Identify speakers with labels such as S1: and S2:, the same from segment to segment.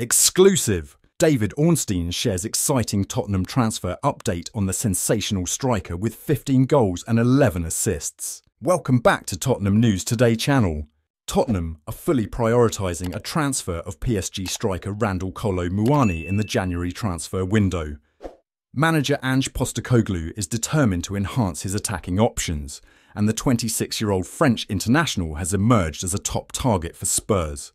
S1: Exclusive! David Ornstein shares exciting Tottenham transfer update on the sensational striker with 15 goals and 11 assists. Welcome back to Tottenham News Today channel. Tottenham are fully prioritising a transfer of PSG striker Randal Kolo Muani in the January transfer window. Manager Ange Postecoglou is determined to enhance his attacking options, and the 26-year-old French international has emerged as a top target for Spurs.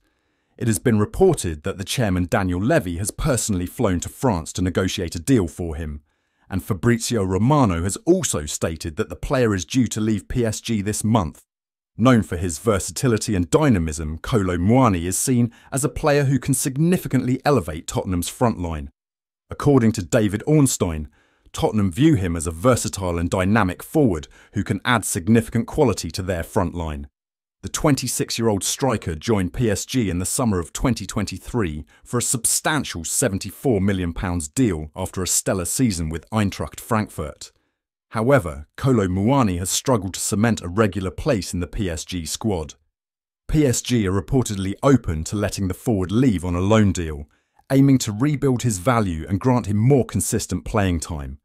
S1: It has been reported that the chairman Daniel Levy has personally flown to France to negotiate a deal for him, and Fabrizio Romano has also stated that the player is due to leave PSG this month. Known for his versatility and dynamism, Kolo Muani is seen as a player who can significantly elevate Tottenham's front line. According to David Ornstein, Tottenham view him as a versatile and dynamic forward who can add significant quality to their front line. The 26-year-old striker joined PSG in the summer of 2023 for a substantial £74 million deal after a stellar season with Eintracht Frankfurt. However, Kolo Muani has struggled to cement a regular place in the PSG squad. PSG are reportedly open to letting the forward leave on a loan deal, aiming to rebuild his value and grant him more consistent playing time.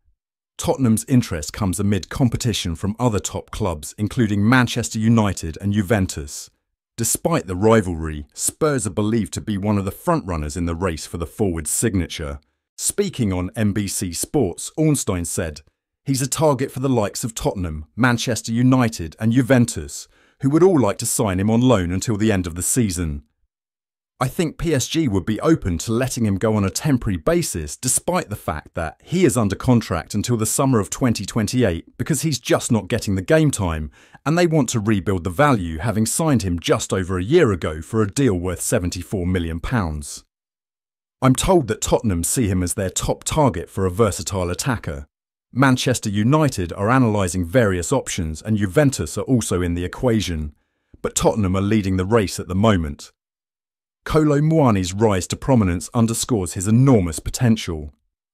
S1: Tottenham's interest comes amid competition from other top clubs, including Manchester United and Juventus. Despite the rivalry, Spurs are believed to be one of the frontrunners in the race for the forward's signature. Speaking on NBC Sports, Ornstein said, "He's a target for the likes of Tottenham, Manchester United and Juventus, who would all like to sign him on loan until the end of the season. I think PSG would be open to letting him go on a temporary basis despite the fact that he is under contract until the summer of 2028 because he's just not getting the game time, and they want to rebuild the value having signed him just over a year ago for a deal worth £74 million. I'm told that Tottenham see him as their top target for a versatile attacker. Manchester United are analysing various options and Juventus are also in the equation, but Tottenham are leading the race at the moment. Kolo Muani's rise to prominence underscores his enormous potential.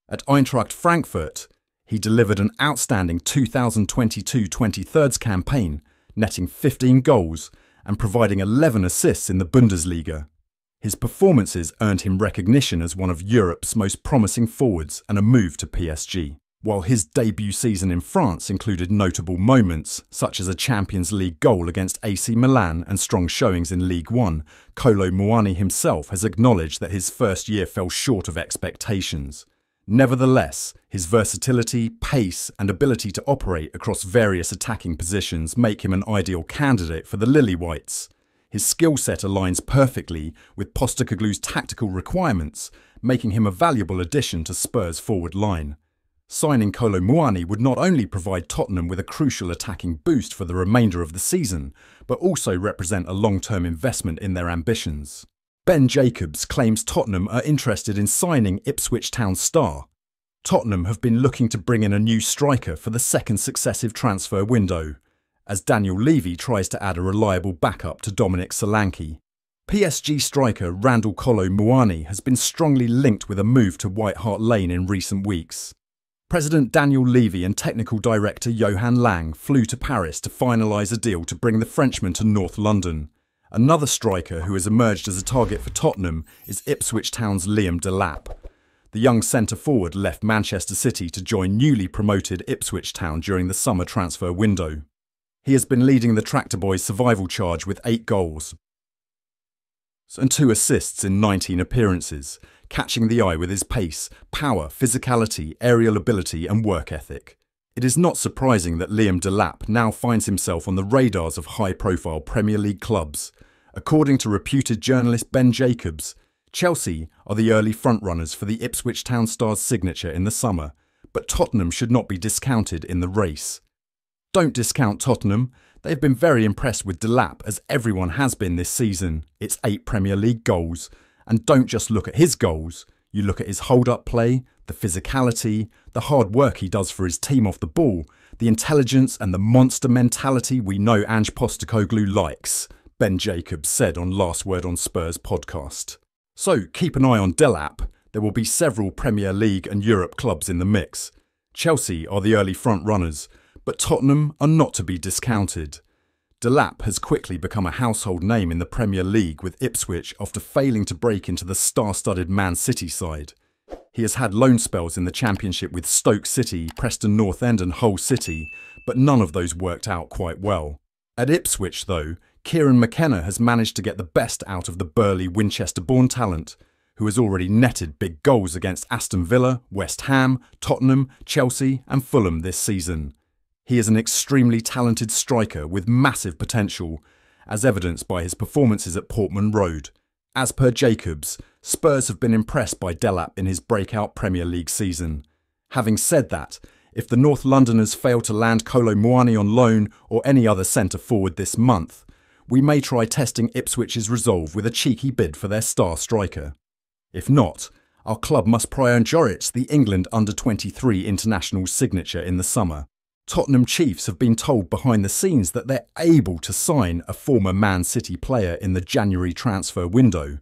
S1: At Eintracht Frankfurt, he delivered an outstanding 2022-23 campaign, netting 15 goals and providing 11 assists in the Bundesliga. His performances earned him recognition as one of Europe's most promising forwards and a move to PSG. While his debut season in France included notable moments, such as a Champions League goal against AC Milan and strong showings in Ligue 1, Kolo Muani himself has acknowledged that his first year fell short of expectations. Nevertheless, his versatility, pace and ability to operate across various attacking positions make him an ideal candidate for the Lily-Whites. His skill set aligns perfectly with Postecoglou's tactical requirements, making him a valuable addition to Spurs' forward line. Signing Kolo Muani would not only provide Tottenham with a crucial attacking boost for the remainder of the season, but also represent a long-term investment in their ambitions. Ben Jacobs claims Tottenham are interested in signing Ipswich Town star. Tottenham have been looking to bring in a new striker for the second successive transfer window, as Daniel Levy tries to add a reliable backup to Dominic Solanke. PSG striker Randal Kolo Muani has been strongly linked with a move to White Hart Lane in recent weeks. President Daniel Levy and technical director Johan Lang flew to Paris to finalise a deal to bring the Frenchman to North London. Another striker who has emerged as a target for Tottenham is Ipswich Town's Liam Delap. The young centre-forward left Manchester City to join newly promoted Ipswich Town during the summer transfer window. He has been leading the Tractor Boys' survival charge with 8 goals and 2 assists in 19 appearances, catching the eye with his pace, power, physicality, aerial ability and work ethic. It is not surprising that Liam Delap now finds himself on the radars of high-profile Premier League clubs. According to reputed journalist Ben Jacobs, Chelsea are the early frontrunners for the Ipswich Town star's signature in the summer, but Tottenham should not be discounted in the race. Don't discount Tottenham. They've been very impressed with Delap, as everyone has been this season. It's 8 Premier League goals. And don't just look at his goals, you look at his hold-up play, the physicality, the hard work he does for his team off the ball, the intelligence and the monster mentality we know Ange Postecoglou likes, Ben Jacobs said on Last Word on Spurs podcast. So keep an eye on Delap. There will be several Premier League and Europe clubs in the mix. Chelsea are the early front runners, but Tottenham are not to be discounted. Delap has quickly become a household name in the Premier League with Ipswich after failing to break into the star-studded Man City side. He has had loan spells in the Championship with Stoke City, Preston North End and Hull City, but none of those worked out quite well. At Ipswich, though, Kieran McKenna has managed to get the best out of the burly Winchester-born talent, who has already netted big goals against Aston Villa, West Ham, Tottenham, Chelsea and Fulham this season. He is an extremely talented striker with massive potential, as evidenced by his performances at Portman Road. As per Jacobs, Spurs have been impressed by Delap in his breakout Premier League season. Having said that, if the North Londoners fail to land Kolo Muani on loan or any other centre-forward this month, we may try testing Ipswich's resolve with a cheeky bid for their star striker. If not, our club must prioritise the England under-23 international signature in the summer. Tottenham Chiefs have been told behind the scenes that they're able to sign a former Man City player in the January transfer window,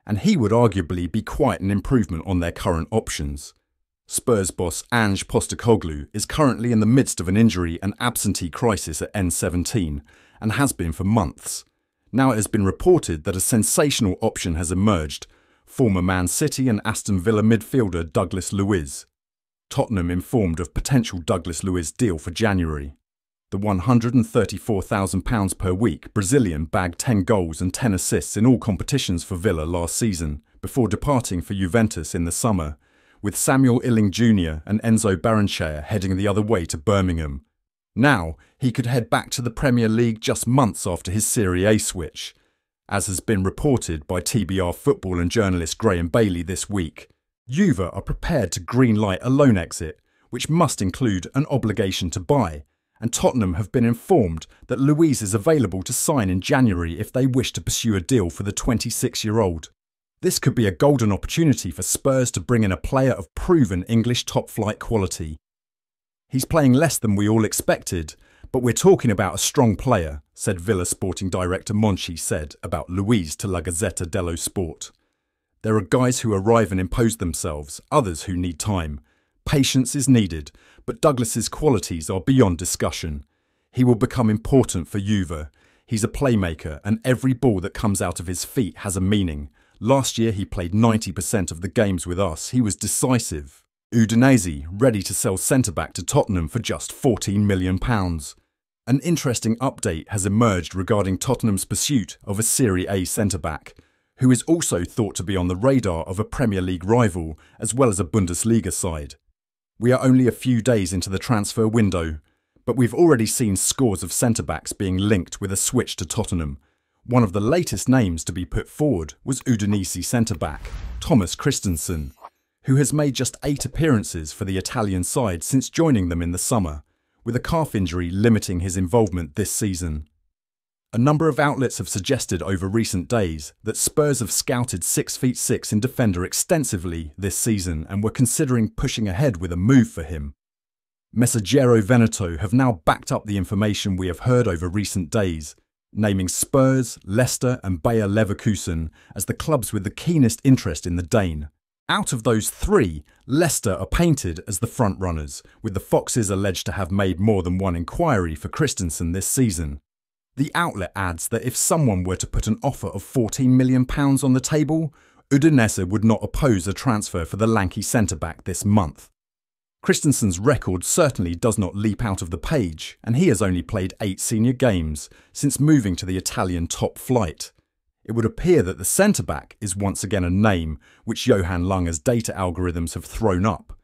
S1: and he would arguably be quite an improvement on their current options. Spurs boss Ange Postecoglou is currently in the midst of an injury and absentee crisis at N17, and has been for months. Now it has been reported that a sensational option has emerged, former Man City and Aston Villa midfielder Douglas Luiz. Tottenham informed of potential Douglas Luiz deal for January. The £134,000 per week Brazilian bagged 10 goals and 10 assists in all competitions for Villa last season, before departing for Juventus in the summer, with Samuel Illing Jr. and Enzo Barrenechea heading the other way to Birmingham. Now, he could head back to the Premier League just months after his Serie A switch, as has been reported by TBR football and journalist Graham Bailey this week. Juve are prepared to greenlight a loan exit, which must include an obligation to buy, and Tottenham have been informed that Luiz is available to sign in January if they wish to pursue a deal for the 26-year-old. This could be a golden opportunity for Spurs to bring in a player of proven English top-flight quality. He's playing less than we all expected, but we're talking about a strong player, said Villa sporting director Monchi said about Luiz to La Gazzetta dello Sport. There are guys who arrive and impose themselves, others who need time. Patience is needed, but Douglas's qualities are beyond discussion. He will become important for Juve. He's a playmaker, and every ball that comes out of his feet has a meaning. Last year he played 90% of the games with us. He was decisive. Udinese, ready to sell centre-back to Tottenham for just £14 million. An interesting update has emerged regarding Tottenham's pursuit of a Serie A centre-back, who is also thought to be on the radar of a Premier League rival as well as a Bundesliga side. We are only a few days into the transfer window, but we've already seen scores of centre-backs being linked with a switch to Tottenham. One of the latest names to be put forward was Udinese centre-back Thomas Christensen, who has made just 8 appearances for the Italian side since joining them in the summer, with a calf injury limiting his involvement this season. A number of outlets have suggested over recent days that Spurs have scouted 6'6" in defender extensively this season and were considering pushing ahead with a move for him. Messaggero Veneto have now backed up the information we have heard over recent days, naming Spurs, Leicester and Bayer Leverkusen as the clubs with the keenest interest in the Dane. Out of those 3, Leicester are painted as the front-runners, with the Foxes alleged to have made more than one inquiry for Christensen this season. The outlet adds that if someone were to put an offer of £14 million on the table, Udinese would not oppose a transfer for the lanky centre-back this month. Christensen's record certainly does not leap out of the page, and he has only played 8 senior games since moving to the Italian top flight. It would appear that the centre-back is once again a name which Johan Lange's data algorithms have thrown up,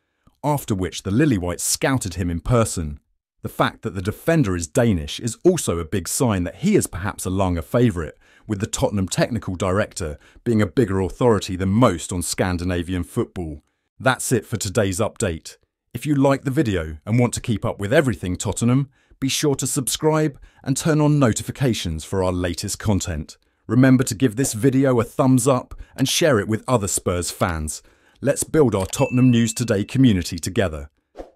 S1: after which the Lilywhites scouted him in person. The fact that the defender is Danish is also a big sign that he is perhaps a Lange favourite, with the Tottenham technical director being a bigger authority than most on Scandinavian football. That's it for today's update. If you like the video and want to keep up with everything Tottenham, be sure to subscribe and turn on notifications for our latest content. Remember to give this video a thumbs up and share it with other Spurs fans. Let's build our Tottenham News Today community together.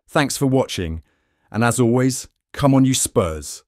S1: Thanks for watching, and as always, come on you Spurs.